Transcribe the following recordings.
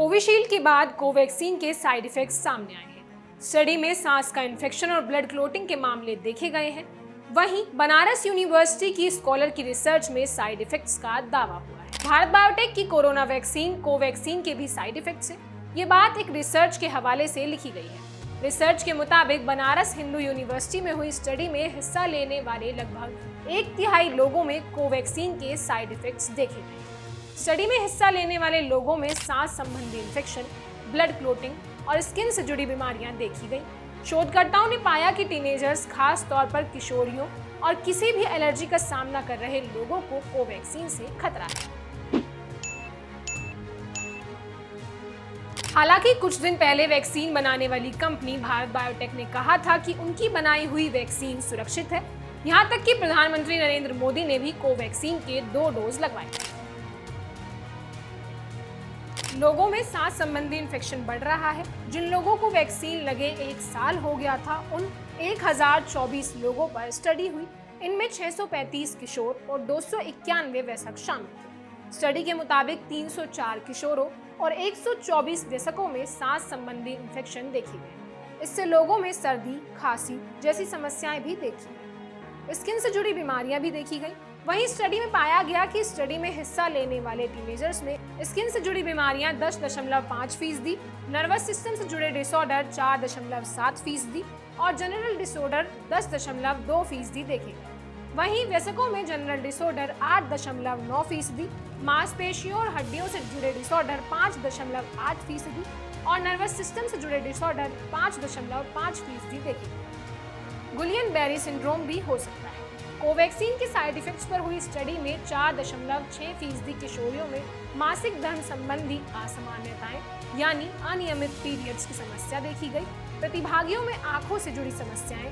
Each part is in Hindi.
कोविशील्ड के बाद कोवैक्सीन के साइड इफेक्ट्स सामने आए हैं। स्टडी में सांस का इन्फेक्शन और ब्लड क्लोटिंग के मामले देखे गए हैं। वहीं बनारस यूनिवर्सिटी की स्कॉलर की रिसर्च में साइड इफेक्ट्स का दावा हुआ है। भारत बायोटेक की कोरोना वैक्सीन कोवैक्सीन के भी साइड इफेक्ट्स हैं। ये बात एक रिसर्च के हवाले से लिखी गई है। रिसर्च के मुताबिक बनारस हिंदू यूनिवर्सिटी में हुई स्टडी में हिस्सा लेने वाले लगभग 1/3 लोगों में कोवैक्सीन के साइड इफेक्ट्स देखे गए। स्टडी में हिस्सा लेने वाले लोगों में सांस संबंधी इन्फेक्शन, ब्लड क्लोटिंग और स्किन से जुड़ी बीमारियां देखी गई। शोधकर्ताओं ने पाया कि टीनेजर्स, खास तौर पर किशोरियों और किसी भी एलर्जी का सामना कर रहे लोगों को कोवैक्सीन से खतरा है। हालांकि कुछ दिन पहले वैक्सीन बनाने वाली कंपनी भारत बायोटेक ने कहा था कि उनकी बनाई हुई वैक्सीन सुरक्षित है। यहां तक कि प्रधानमंत्री नरेंद्र मोदी ने भी कोवैक्सीन के 2 डोज लगवाए। लोगों में सांस संबंधी इन्फेक्शन बढ़ रहा है। जिन लोगों को वैक्सीन लगे 1 साल हो गया था, उन 1024 लोगों पर स्टडी हुई। इनमें 635 किशोर और 291 वयस्क शामिल थे। स्टडी के मुताबिक 304 किशोरों और 124 वयस्कों में सांस संबंधी इन्फेक्शन देखी गई। इससे लोगों में सर्दी, खांसी जैसी समस्याएं भी देखी गई। स्किन से जुड़ी बीमारियां भी देखी गई। वहीं स्टडी में पाया गया कि स्टडी में हिस्सा लेने वाले टीनेजर्स में स्किन से जुड़ी बीमारियां 10.5%, नर्वस सिस्टम से जुड़े डिसऑर्डर 4.7% और जनरल डिसऑर्डर 10.2% देखे गए। वहीं वयस्कों में जनरल डिसऑर्डर 8.9%, मांसपेशियों और हड्डियों से जुड़े डिसऑर्डर 5.8% और नर्वस सिस्टम से जुड़े डिसऑर्डर 5.5% देखे गए। गुलियन बेरी सिंड्रोम भी हो सकता है। कोवैक्सीन के साइड इफेक्ट्स पर हुई स्टडी में 4.6% किशोरियों में मासिक धर्म संबंधी असामान्यताएं यानी अनियमित पीरियड्स की समस्या देखी गई। प्रतिभागियों में आंखों से जुड़ी समस्याएं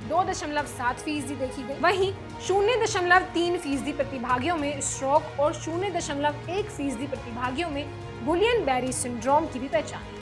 2.7% देखी गई। वहीं 0.3% प्रतिभागियों में स्ट्रोक और 0.1% प्रतिभागियों में गुलियन बेरी सिंड्रोम की भी पहचान।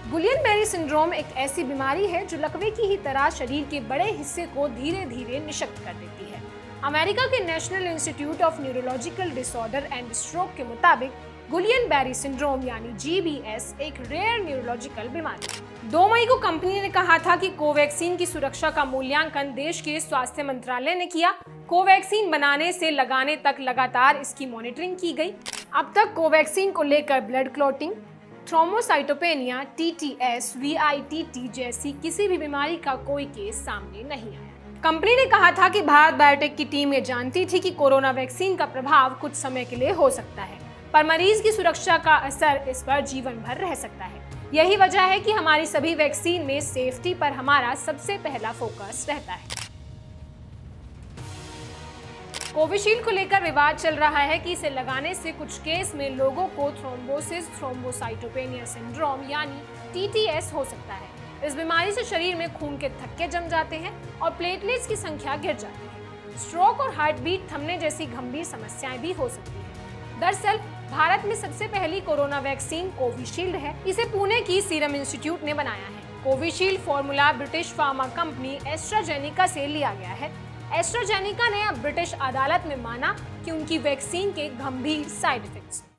गुलियन बेरी सिंड्रोम एक ऐसी बीमारी है जो लकवे की ही तरह शरीर के बड़े हिस्से को धीरे धीरे निशक्त कर देती है। अमेरिका के national institute of neurological disorder and stroke के मुताबिक गुलियन बेरी सिंड्रोम यानी GBS एक रेयर न्यूरोलॉजिकल बीमारी है। 2 मई को कंपनी ने कहा था कि कोवैक्सीन की सुरक्षा का मूल्यांकन देश के स्वास्थ्य मंत्रालय ने किया। कोवैक्सीन बनाने से लगाने तक लगातार इसकी मॉनिटरिंग की गई। अब तक कोवैक्सीन को लेकर blood clotting, thrombocytopenia, TTS, VITT जैसी किसी भी बीमारी का कोई केस सामने नहीं आया। कंपनी ने कहा था कि भारत बायोटेक की टीम ये जानती थी कि कोरोना वैक्सीन का प्रभाव कुछ समय के लिए हो सकता है, पर मरीज की सुरक्षा का असर इस पर जीवन भर रह सकता है। यही वजह है कि हमारी सभी वैक्सीन में सेफ्टी पर हमारा सबसे पहला फोकस रहता है। कोविशील्ड को लेकर विवाद चल रहा है कि इसे लगाने से कुछ केस में लोगों को थ्रोम्बोसिस थ्रोम्बोसाइटोपेनिया सिंड्रोम यानी TTS हो सकता है। इस बीमारी से शरीर में खून के थक्के जम जाते हैं और प्लेटलेट्स की संख्या गिर जाती है। स्ट्रोक और हार्ट बीट थमने जैसी गंभीर समस्याएं भी हो सकती हैं। दरअसल भारत में सबसे पहली कोरोना वैक्सीन कोविशील्ड है। इसे पुणे की सीरम इंस्टीट्यूट ने बनाया है। Covishield formula British pharma company AstraZeneca से लिया गया है। एस्ट्राजेनेका ने अब ब्रिटिश अदालत में माना कि उनकी वैक्सीन के गंभीर साइड इफेक्ट्स